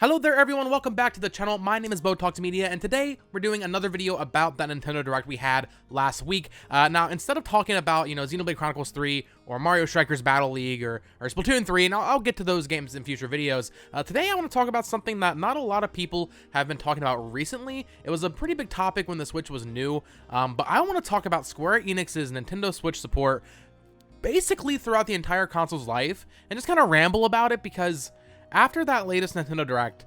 Hello there everyone, welcome back to the channel. My name is Botox Media, and today we're doing another video about that Nintendo Direct we had last week. Now, instead of talking about, Xenoblade Chronicles 3 or Mario Strikers Battle League or Splatoon 3, and I'll get to those games in future videos, today I want to talk about something that not a lot of people have been talking about recently. It was a pretty big topic when the Switch was new, but I want to talk about Square Enix's Nintendo Switch support basically throughout the entire console's life, and just kind of ramble about it because after that latest Nintendo Direct,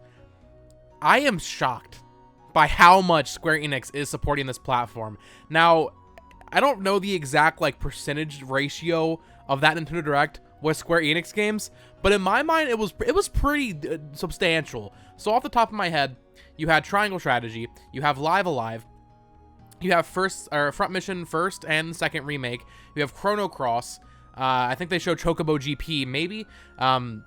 I am shocked by how much Square Enix is supporting this platform. Now, I don't know the exact percentage ratio of that Nintendo Direct with Square Enix games, but in my mind, it was pretty substantial. So off the top of my head, you had Triangle Strategy, you have Live Alive, you have Front Mission First and Second Remake, you have Chrono Cross. I think they showed Chocobo GP, maybe.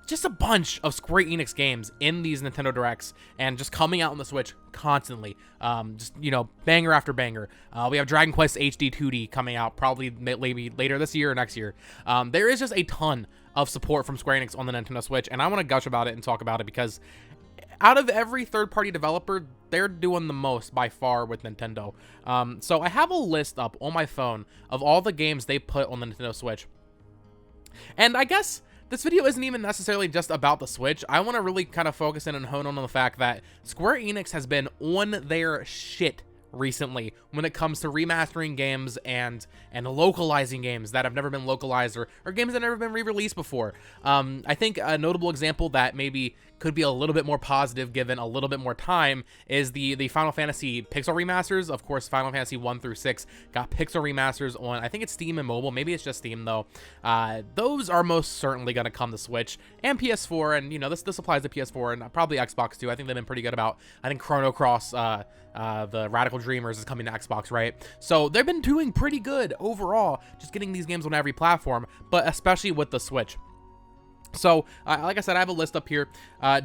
Just a bunch of Square Enix games in these Nintendo Directs, and just coming out on the Switch constantly. Banger after banger. We have Dragon Quest HD 2D coming out probably maybe later this year or next year. There is just a ton of support from Square Enix on the Nintendo Switch, and I want to gush about it and talk about it because out of every third-party developer, they're doing the most by far with Nintendo. So I have a list up on my phone of all the games they put on the Nintendo Switch. And I guess this video isn't even necessarily just about the Switch. I want to really kind of focus in and hone on the fact that Square Enix has been on their shit recently when it comes to remastering games and localizing games that have never been localized or games that have never been re-released before. I think a notable example that maybe could be a little bit more positive given a little bit more time is the Final Fantasy Pixel remasters. Of course, Final Fantasy 1 through 6 got Pixel remasters on, I think it's Steam and mobile, maybe it's just Steam though. Those are most certainly going to come to Switch and PS4, and this applies to PS4 and probably Xbox too. I think they've been pretty good about, I think Chrono Cross, the Radical Dreamers is coming to Xbox, right? So they've been doing pretty good overall, just getting these games on every platform, but especially with the Switch. So, like I said, I have a list up here,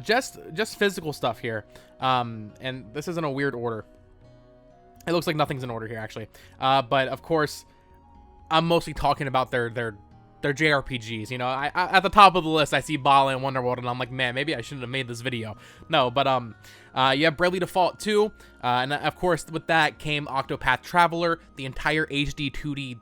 just physical stuff here, and this is in a weird order. It looks like nothing's in order here, actually, but of course, I'm mostly talking about their JRPGs. I at the top of the list, I see Bala and Wonderworld, and I'm like, man, maybe I shouldn't have made this video. No, but you have Bravely Default 2, and of course, with that came Octopath Traveler, the entire HD 2D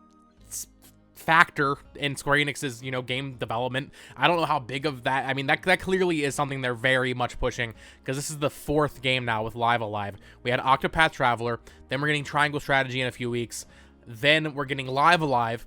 factor in Square Enix's game development. I don't know how big of that. I mean, that clearly is something they're very much pushing, because this is the 4th game now with Live Alive. We had Octopath Traveler, then we're getting Triangle Strategy in a few weeks, then we're getting Live Alive,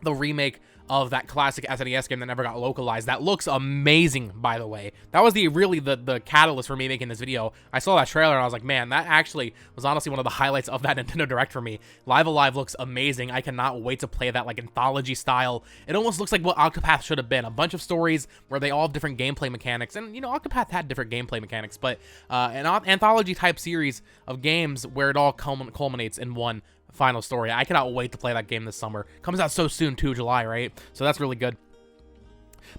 the remake of that classic SNES game that never got localized. That looks amazing, by the way. That was really the catalyst for me making this video. I saw that trailer and I was like, man, that actually was honestly one of the highlights of that Nintendo Direct for me. Live Alive looks amazing. I cannot wait to play that anthology style. It almost looks like what Octopath should have been. A bunch of stories where they all have different gameplay mechanics. And, Octopath had different gameplay mechanics, but an anthology type series of games where it all culminates in one final story. I cannot wait to play that game this summer. Comes out so soon too, July, right? So that's really good.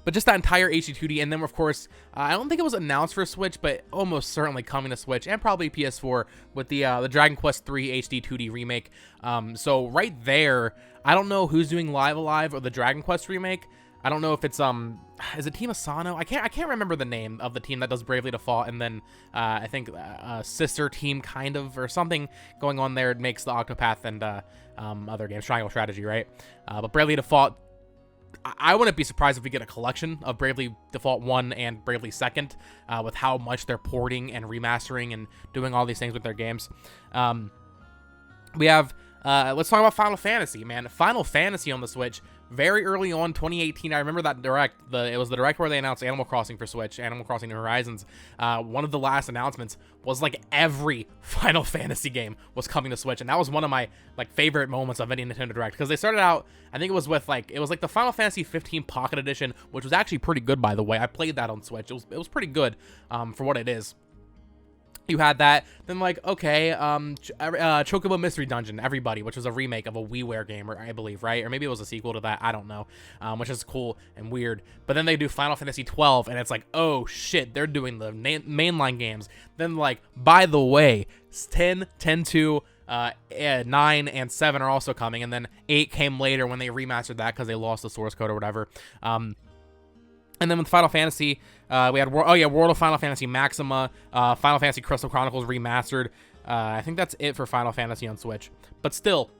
But just that entire HD 2D, and then of course, I don't think it was announced for Switch, but almost certainly coming to Switch and probably PS4 with the Dragon Quest 3 HD 2D remake. So right there, I don't know who's doing Live Alive or the Dragon Quest remake. I don't know if it's is it Team Asano? I can't remember the name of the team that does Bravely Default, and then I think a sister team kind of or something going on there. It makes the Octopath and other games, Triangle Strategy, right? But Bravely Default, I wouldn't be surprised if we get a collection of Bravely Default 1 and Bravely 2nd with how much they're porting and remastering and doing all these things with their games. We have let's talk about Final Fantasy, man. Final Fantasy on the Switch. Very early on, 2018, I remember that Direct. It was the Direct where they announced Animal Crossing for Switch, Animal Crossing New Horizons. One of the last announcements was every Final Fantasy game was coming to Switch, and that was one of my favorite moments of any Nintendo Direct, because they started out, I think it was with the Final Fantasy 15 Pocket Edition, which was actually pretty good, by the way. I played that on Switch. It was pretty good for what it is. You had that, then Chocobo Mystery Dungeon, Everybody, which was a remake of a WiiWare game, I believe, right? Or maybe it was a sequel to that, I don't know, which is cool and weird. But then they do Final Fantasy 12, and it's like, oh shit, they're doing the mainline games. Then by the way, 10, 10-2, 9 and 7 are also coming, and then 8 came later when they remastered that because they lost the source code or whatever. And then with Final Fantasy, we had World of Final Fantasy Maxima, Final Fantasy Crystal Chronicles Remastered. I think that's it for Final Fantasy on Switch. But still,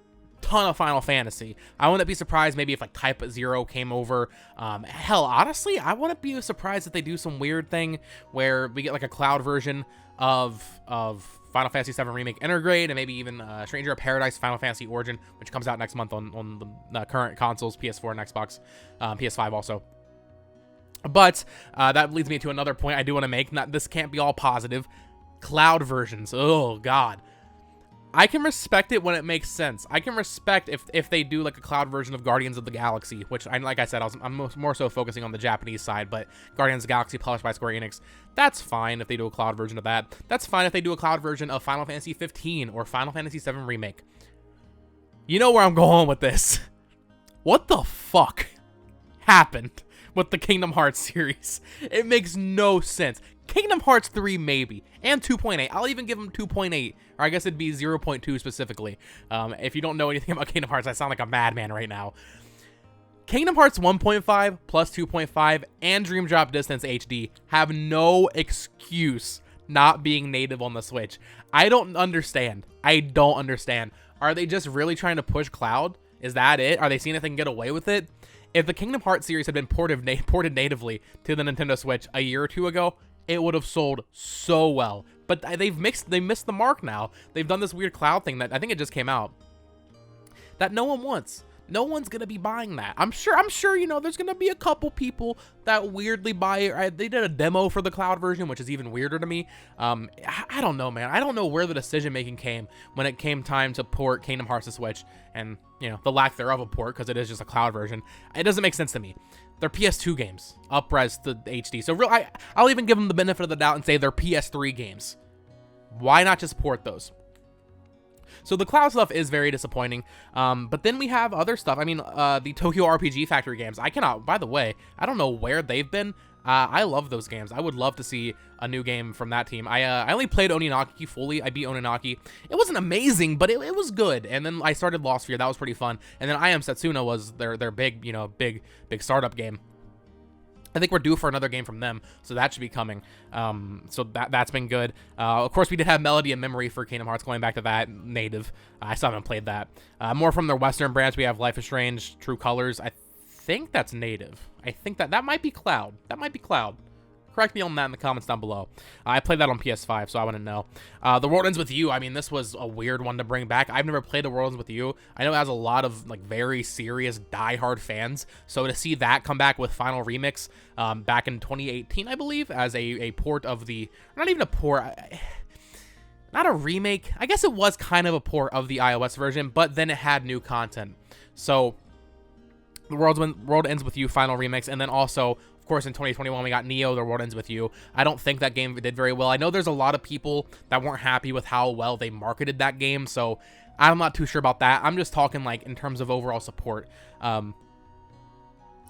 ton of Final Fantasy. I wouldn't be surprised maybe if like Type 0 came over. Hell, honestly, I wouldn't be surprised if they do some weird thing where we get like a cloud version of Final Fantasy VII Remake Intergrade, and maybe even Stranger of Paradise Final Fantasy Origin, which comes out next month on the current consoles, PS4 and Xbox, PS5 also. But that leads me to another point I do want to make. This can't be all positive. Cloud versions. Oh, God. I can respect it when it makes sense. I can respect if they do like a cloud version of Guardians of the Galaxy, which, like I said, I'm more so focusing on the Japanese side, but Guardians of the Galaxy published by Square Enix, that's fine if they do a cloud version of that. That's fine if they do a cloud version of Final Fantasy 15 or Final Fantasy VII Remake. You know where I'm going with this. What the fuck happened with the Kingdom Hearts series? It makes no sense. Kingdom Hearts 3 maybe, and 2.8. I'll even give them 2.8, or I guess it'd be 0.2 specifically. If you don't know anything about Kingdom Hearts, I sound like a madman right now. Kingdom Hearts 1.5 plus 2.5 and Dream Drop Distance HD have no excuse not being native on the Switch. I don't understand. I don't understand. Are they just really trying to push cloud? Is that it? Are they seeing if they can get away with it? If the Kingdom Hearts series had been ported natively to the Nintendo Switch a year or two ago, it would have sold so well. But they missed the mark now. They've done this weird cloud thing that I think it just came out that no one wants. No one's gonna be buying that. I'm sure, you know, there's gonna be a couple people that weirdly buy it. They did a demo for the cloud version, which is even weirder to me. I don't know, man. I don't know where the decision making came when it came time to port Kingdom Hearts to Switch, and you know, the lack thereof of port, because it is just a cloud version. It doesn't make sense to me. They're PS2 games, up-res to HD. So I'll even give them the benefit of the doubt and say they're PS3 games. Why not just port those? So the cloud stuff is very disappointing, but then we have other stuff. I mean, the Tokyo RPG Factory games. By the way, I don't know where they've been. I love those games. I would love to see a new game from that team. I only played Oninaki fully. I beat Oninaki. It wasn't amazing, but it was good. And then I started Lost Sphere. That was pretty fun. And then I Am Setsuna was their big, you know, big startup game. I think we're due for another game from them, so that should be coming. So that's been good. Of course, we did have Melody and Memory for Kingdom Hearts, going back to that native. I still haven't played that. More from their Western branch, we have Life is Strange, True Colors. I think that's native. I think that might be Cloud. That might be Cloud. Correct me on that in the comments down below. I played that on PS5, so I wouldn't know. The World Ends With You. I mean, this was a weird one to bring back. I've never played The World Ends With You. I know it has a lot of like very serious, diehard fans. So to see that come back with Final Remix back in 2018, I believe, as a port of the... Not even a port... Not a remake. I guess it was kind of a port of the iOS version, but then it had new content. So The World Ends With You Final Remix, and then also... Of course, in 2021, we got Neo, The World Ends With You. I don't think that game did very well. I know there's a lot of people that weren't happy with how well they marketed that game, so I'm not too sure about that. I'm just talking, like, in terms of overall support.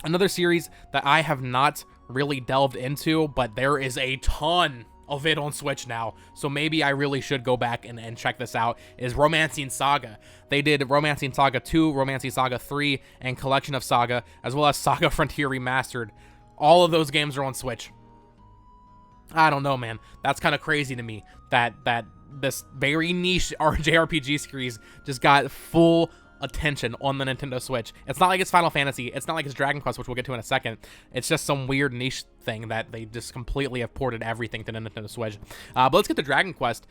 Another series that I have not really delved into, but there is a ton of it on Switch now, so maybe I really should go back and check this out, is Romancing Saga. They did Romancing Saga 2, Romancing Saga 3, and Collection of Saga, as well as Saga Frontier Remastered. All of those games are on Switch. I don't know, man. That's kind of crazy to me that this very niche JRPG series just got full attention on the Nintendo Switch. It's not like it's Final Fantasy. It's not like it's Dragon Quest, which we'll get to in a second. It's just some weird niche thing that they just completely have ported everything to the Nintendo Switch. But let's get to Dragon Quest.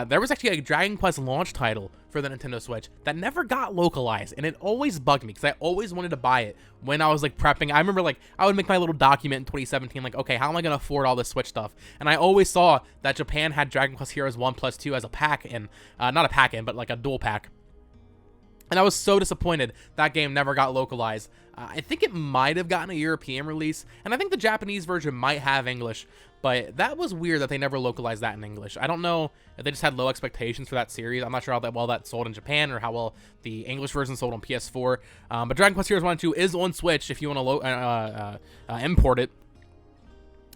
There was actually a Dragon Quest launch title for the Nintendo Switch that never got localized, and it always bugged me because I always wanted to buy it when I was like prepping. I remember like I would make my little document in 2017 like, okay, how am I going to afford all this Switch stuff? And I always saw that Japan had Dragon Quest Heroes 1 plus 2 as a pack in, not a pack in, but like a dual pack. And I was so disappointed that game never got localized. I think it might have gotten a European release, and I think the Japanese version might have English, but that was weird that they never localized that in English. I don't know if they just had low expectations for that series. I'm not sure how well that sold in Japan or how well the English version sold on PS4. But Dragon Quest Heroes 1 and 2 is on Switch if you want to import it.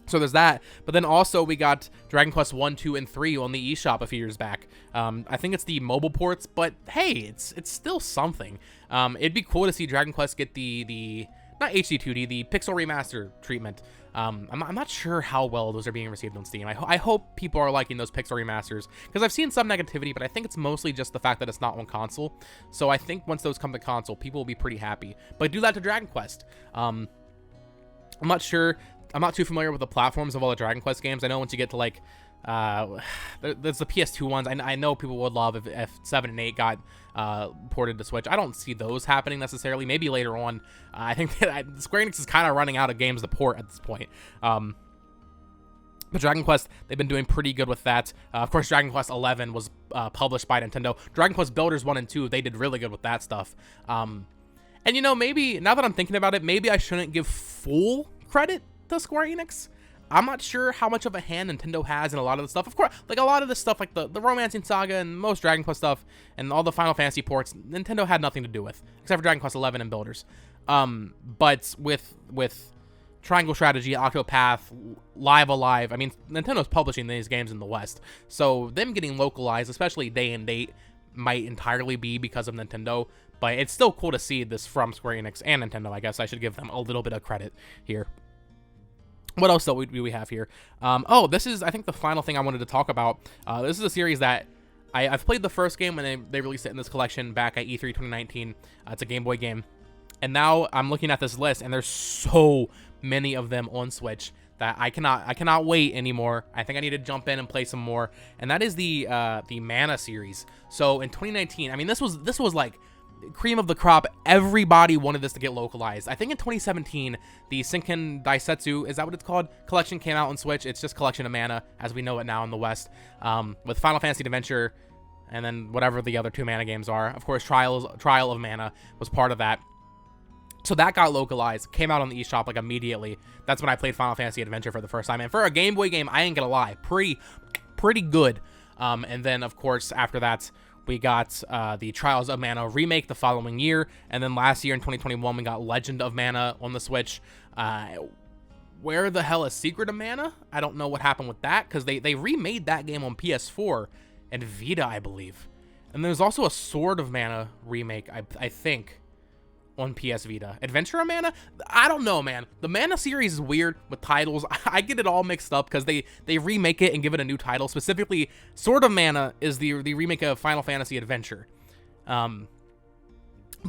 So there's that, but then also we got Dragon Quest 1, 2, and 3 on the eShop a few years back. I think it's the mobile ports, but hey, it's still something. It'd be cool to see Dragon Quest get the not HD 2D, the pixel remaster treatment. I'm not sure how well those are being received on Steam. I hope people are liking those pixel remasters, because I've seen some negativity, but I think it's mostly just the fact that it's not on console. So I think once those come to console, people will be pretty happy. But do that to Dragon Quest. I'm not sure. I'm not too familiar with the platforms of all the Dragon Quest games. I know once you get to like, there's the PS2 ones. I know people would love if 7 and 8 got ported to Switch. I don't see those happening necessarily. Maybe later on. I think that Square Enix is kind of running out of games to port at this point. But Dragon Quest, they've been doing pretty good with that. Of course, Dragon Quest 11 was published by Nintendo. Dragon Quest Builders 1 and 2, they did really good with that stuff. And you know, maybe, now that I'm thinking about it, maybe I shouldn't give full credit to Square Enix. I'm not sure how much of a hand Nintendo has in a lot of the stuff. Of course, like a lot of this stuff, like the Romancing Saga and most Dragon Quest stuff and all the Final Fantasy ports, Nintendo had nothing to do with, except for Dragon Quest 11 and Builders. But with Triangle Strategy, Octopath, Live Alive, I mean, Nintendo's publishing these games in the West, so them getting localized, especially day and date, might entirely be because of Nintendo. But it's still cool to see this from Square Enix and Nintendo. I guess I should give them a little bit of credit here. What else do we have here? Oh, this is, I think, the final thing I wanted to talk about. This is a series that I've played the first game when they released it in this collection back at E3 2019. It's a Game Boy game. And now I'm looking at this list, and there's so many of them on Switch that I cannot wait anymore. I think I need to jump in and play some more. And that is the Mana series. So in 2019, I mean, this was like cream of the crop. Everybody wanted this to get localized. I think in 2017, the Senken Daisetsu, is that what it's called, collection came out on Switch. It's just Collection of Mana as we know it now in the West, with Final Fantasy Adventure and then whatever the other 2 Mana games are. Of course, Trial of Mana was part of that. So that got localized, came out on the eShop like immediately. That's when I played Final Fantasy Adventure for the first time. And for a Game Boy game, I ain't gonna lie, pretty good. And then of course after that, we got the Trials of Mana remake the following year, and then last year in 2021 we got Legend of Mana on the Switch. Where the hell is Secret of Mana? I don't know what happened with that, because they remade that game on PS4 and Vita, I believe. And there's also a Sword of Mana remake, I think, on PS Vita. Adventure of Mana? I don't know, man. The Mana series is weird with titles. I get it all mixed up because they remake it and give it a new title. Specifically, Sword of Mana is the remake of Final Fantasy Adventure. But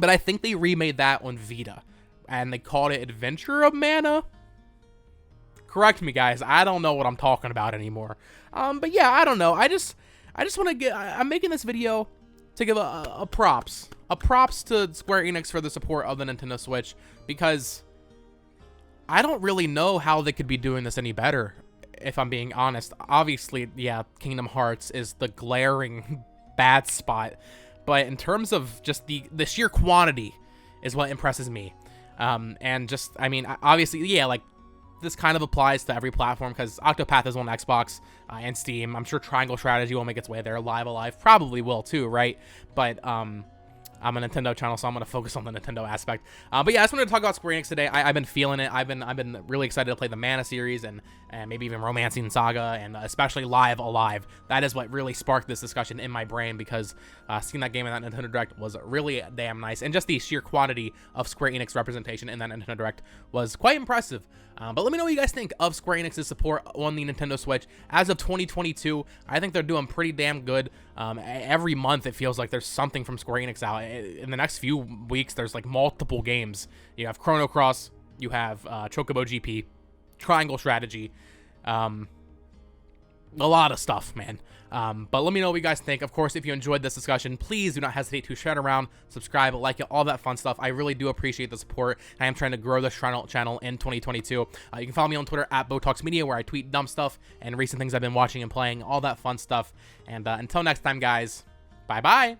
I think they remade that on Vita, and they called it Adventure of Mana. Correct me, guys. I don't know what I'm talking about anymore. But yeah, I don't know. I just want to I'm making this video to give a props to Square Enix for the support of the Nintendo Switch, because I don't really know how they could be doing this any better, if I'm being honest. Obviously, yeah, Kingdom Hearts is the glaring bad spot, but in terms of just the sheer quantity is what impresses me. And just, I mean, obviously, yeah, like, this kind of applies to every platform, because Octopath is on Xbox and Steam. I'm sure Triangle Strategy will make its way there. Live Alive probably will too, right? But I'm a Nintendo channel, so I'm gonna focus on the Nintendo aspect. But yeah, I just wanted to talk about Square Enix today. I've been feeling it. I've been really excited to play the Mana series and maybe even Romancing Saga, and especially Live Alive. That is what really sparked this discussion in my brain, because seeing that game in that Nintendo Direct was really damn nice, and just the sheer quantity of Square Enix representation in that Nintendo Direct was quite impressive. But let me know what you guys think of Square Enix's support on the Nintendo Switch. As of 2022, I think they're doing pretty damn good. Every month it feels like there's something from Square Enix out. In the next few weeks, there's like multiple games. You have Chrono Cross, you have Chocobo GP, Triangle Strategy, a lot of stuff, man. But let me know what you guys think. Of course, if you enjoyed this discussion, please do not hesitate to share it around, subscribe, like it, all that fun stuff. I really do appreciate the support. I am trying to grow this channel in 2022. You can follow me on Twitter at BoTalksMedia, where I tweet dumb stuff and recent things I've been watching and playing, all that fun stuff. And until next time, guys, bye-bye.